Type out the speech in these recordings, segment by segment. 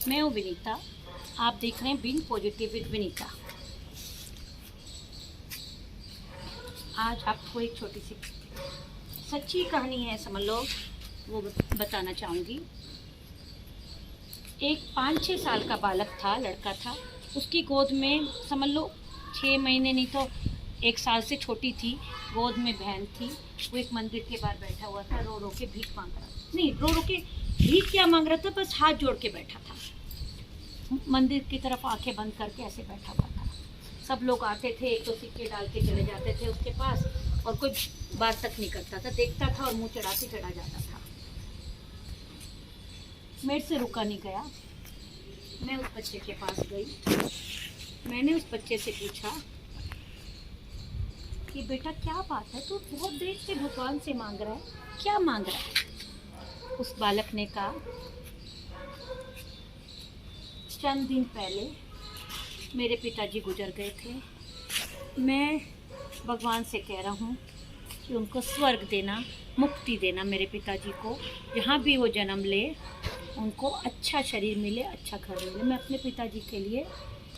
मैं हूँ विनीता। आप देख रहे हैं बीइंग पॉजिटिव विद विनीता। आज आपको एक छोटी सी सच्ची कहानी है, समझ लो, वो बताना चाहूँगी। एक 5-6 साल का बालक था, लड़का था। उसकी गोद में, समझ लो 6 महीने नहीं तो 1 साल से छोटी थी, गोद में बहन थी। वो एक मंदिर के बाहर बैठा हुआ था, रो रो के भीख मांग रहा था। नहीं, रो रो के भीख क्या मांग रहा था, बस हाथ जोड़ के बैठा था, मंदिर की तरफ आंखें बंद करके ऐसे बैठा हुआ था। सब लोग आते थे, एक तो सिक्के डाल के चले जाते थे उसके पास, और कोई बात तक नहीं करता था, देखता था और मुंह चढ़ाते चढ़ा जाता था। मेरे से रुका नहीं गया। मैं उस बच्चे के पास गई। मैंने उस बच्चे से पूछा कि बेटा क्या बात है, तू बहुत देर से भगवान से मांग रहा है, क्या मांग रहा है? उस बालक ने कहा, चंद दिन पहले मेरे पिताजी गुजर गए थे। मैं भगवान से कह रहा हूँ कि उनको स्वर्ग देना, मुक्ति देना मेरे पिताजी को, जहाँ भी वो जन्म ले उनको अच्छा शरीर मिले, अच्छा घर मिले। मैं अपने पिताजी के लिए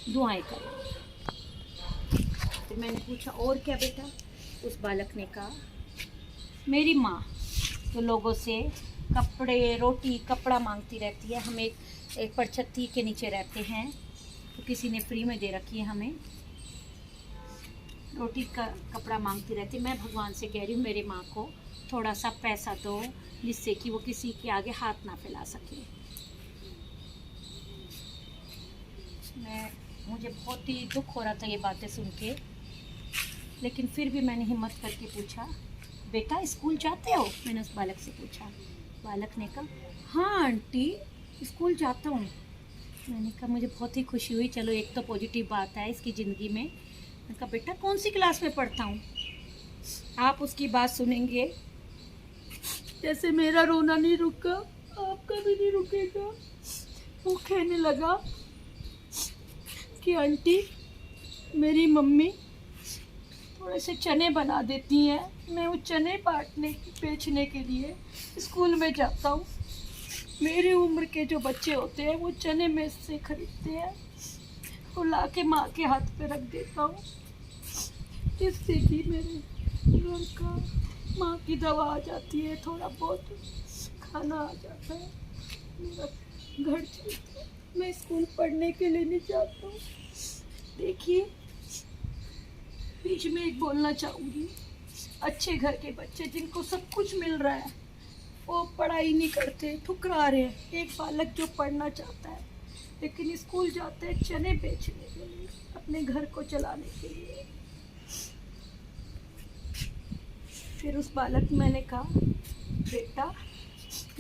दुआएं करूँ। फिर मैंने पूछा और क्या बेटा? उस बालक ने कहा, मेरी माँ तो लोगों से कपड़े, रोटी, कपड़ा मांगती रहती है। हम एक परछत्ती के नीचे रहते हैं, तो किसी ने फ्री में दे रखी है हमें, रोटी का कपड़ा मांगती रहती है। मैं भगवान से कह रही हूँ मेरी माँ को थोड़ा सा पैसा दो, जिससे कि वो किसी के आगे हाथ ना फैला सके। मुझे बहुत ही दुख हो रहा था ये बातें सुन के, लेकिन फिर भी मैंने हिम्मत करके पूछा, बेटा स्कूल जाते हो? मैंने उस बालक से पूछा। बालक ने कहा, हाँ आंटी स्कूल जाता हूँ। मैंने कहा मुझे बहुत ही खुशी हुई, चलो एक तो पॉजिटिव बात है इसकी ज़िंदगी में। मैंने कहा बेटा कौन सी क्लास में पढ़ता हूँ? आप उसकी बात सुनेंगे, जैसे मेरा रोना नहीं रुका आपका भी नहीं रुकेगा। वो कहने लगा कि आंटी मेरी मम्मी थोड़े से चने बना देती हैं, मैं वो चने बेचने के लिए स्कूल में जाता हूँ। मेरी उम्र के जो बच्चे होते हैं वो चने में से खरीदते हैं, वो ला के माँ के हाथ पे रख देता हूँ, जिससे कि मेरे घर का माँ की दवा आ जाती है, थोड़ा बहुत खाना आ जाता है, मेरा घर चलता है। मैं स्कूल पढ़ने के लिए नहीं जाता हूँ। देखिए, बीच में एक बोलना चाहूँगी, अच्छे घर के बच्चे जिनको सब कुछ मिल रहा है वो पढ़ाई नहीं करते, ठुकरा रहे हैं। एक बालक जो पढ़ना चाहता है लेकिन स्कूल जाते हैं चने बेचने के लिए, अपने घर को चलाने के लिए। फिर उस बालक मैंने कहा, बेटा,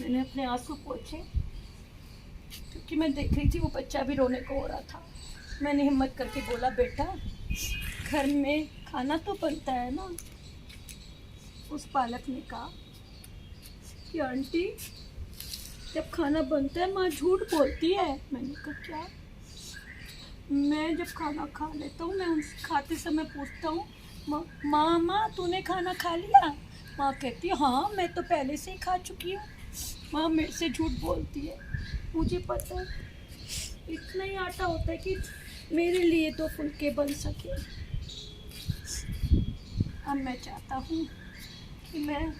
मैंने अपने आंसू पोंछे क्योंकि मैं देख रही थी वो बच्चा भी रोने को हो रहा था। मैंने हिम्मत करके बोला, बेटा घर में खाना तो बनता है ना? उस बालक ने कहा कि आंटी जब खाना बनता है माँ झूठ बोलती है। मैंने कहा क्या? मैं जब खाना खा लेता हूँ, मैं उनसे खाते समय पूछता हूँ, माँ तूने खाना खा लिया? माँ कहती है हाँ मैं तो पहले से ही खा चुकी हूँ। माँ मेरे से झूठ बोलती है, मुझे पता है इतना ही आटा होता है कि मेरे लिए तो फुलके बन सके। अब मैं चाहता हूँ कि मैं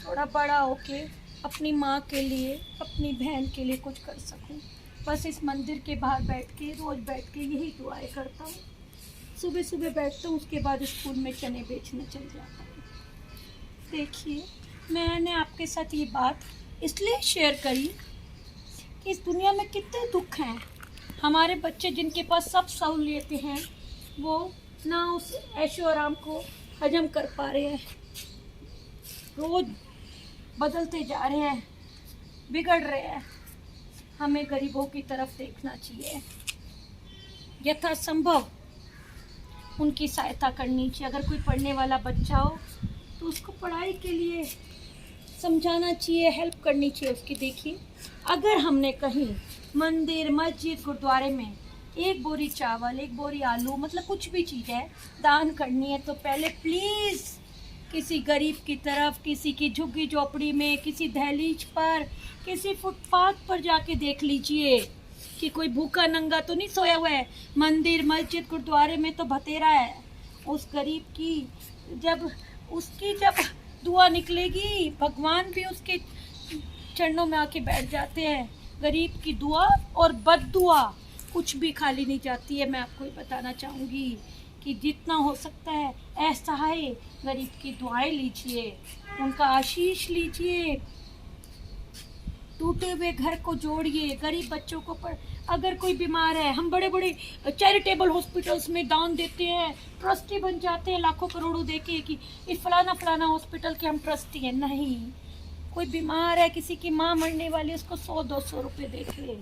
थोड़ा बड़ा होके अपनी माँ के लिए, अपनी बहन के लिए कुछ कर सकूँ। बस इस मंदिर के बाहर बैठ के, रोज़ बैठ के यही दुआएं करता हूँ। सुबह सुबह बैठता हूँ, उसके बाद स्कूल में चने बेचने चल जाता हूँ। देखिए, मैंने आपके साथ ये बात इसलिए शेयर करी कि इस दुनिया में कितने दुख हैं। हमारे बच्चे जिनके पास सब सहूलियतें हैं, वो ना उस ऐशो आराम को हजम कर पा रहे हैं, रोज़ बदलते जा रहे हैं, बिगड़ रहे हैं। हमें गरीबों की तरफ देखना चाहिए, यथासंभव उनकी सहायता करनी चाहिए। अगर कोई पढ़ने वाला बच्चा हो तो उसको पढ़ाई के लिए समझाना चाहिए, हेल्प करनी चाहिए उसकी। देखिए, अगर हमने कहीं मंदिर, मस्जिद, गुरुद्वारे में एक बोरी चावल, एक बोरी आलू, मतलब कुछ भी चीज़ है दान करनी है, तो पहले प्लीज़ किसी गरीब की तरफ, किसी की झुग्गी झोपड़ी में, किसी दहलीज पर, किसी फुटपाथ पर जाके देख लीजिए। कि कोई भूखा नंगा तो नहीं सोया हुआ है। मंदिर मस्जिद गुरुद्वारे में तो बतेरा है। उस गरीब की जब दुआ निकलेगी, भगवान भी उसके चरणों में आके बैठ जाते हैं। गरीब की दुआ और बद्दुआ कुछ भी खाली नहीं जाती है। मैं आपको ये बताना चाहूँगी कि जितना हो सकता है असहाय गरीब की दुआएं लीजिए, उनका आशीष लीजिए, टूटे हुए घर को जोड़िए, गरीब बच्चों को अगर कोई बीमार है, हम बड़े बड़े चैरिटेबल हॉस्पिटल्स में दान देते हैं, ट्रस्टी बन जाते हैं लाखों करोड़ों देके कि इस फलाना हॉस्पिटल के हम ट्रस्टी हैं। नहीं, कोई बीमार है, किसी की माँ मरने वाली, उसको 100-200 रुपये दे के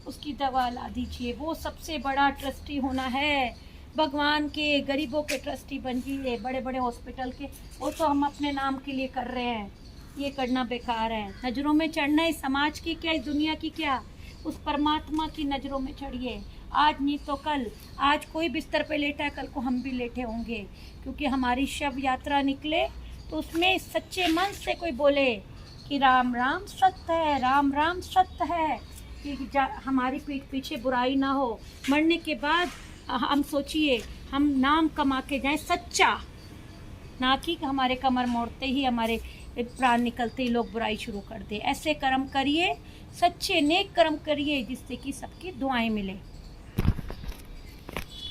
उसकी दवा ला दीजिए। वो सबसे बड़ा ट्रस्टी होना है। भगवान के गरीबों के ट्रस्टी बनिए, बड़े बड़े हॉस्पिटल के वो तो हम अपने नाम के लिए कर रहे हैं। ये करना बेकार है। नज़रों में चढ़ना इस समाज की क्या, इस दुनिया की क्या, उस परमात्मा की नज़रों में चढ़िए। आज नहीं तो कल, आज कोई बिस्तर पे लेटा है, कल को हम भी लेटे होंगे। क्योंकि हमारी शव यात्रा निकले तो उसमें सच्चे मन से कोई बोले कि राम राम सत्य है, राम राम सत्य है, कि हमारी पीठ पीछे बुराई ना हो। मरने के बाद हम सोचिए हम नाम कमा के जाएं सच्चा, ना कि हमारे कमर मोड़ते ही, हमारे प्राण निकलते ही लोग बुराई शुरू कर दे। ऐसे कर्म करिए, सच्चे नेक कर्म करिए जिससे कि सबकी दुआएं मिले।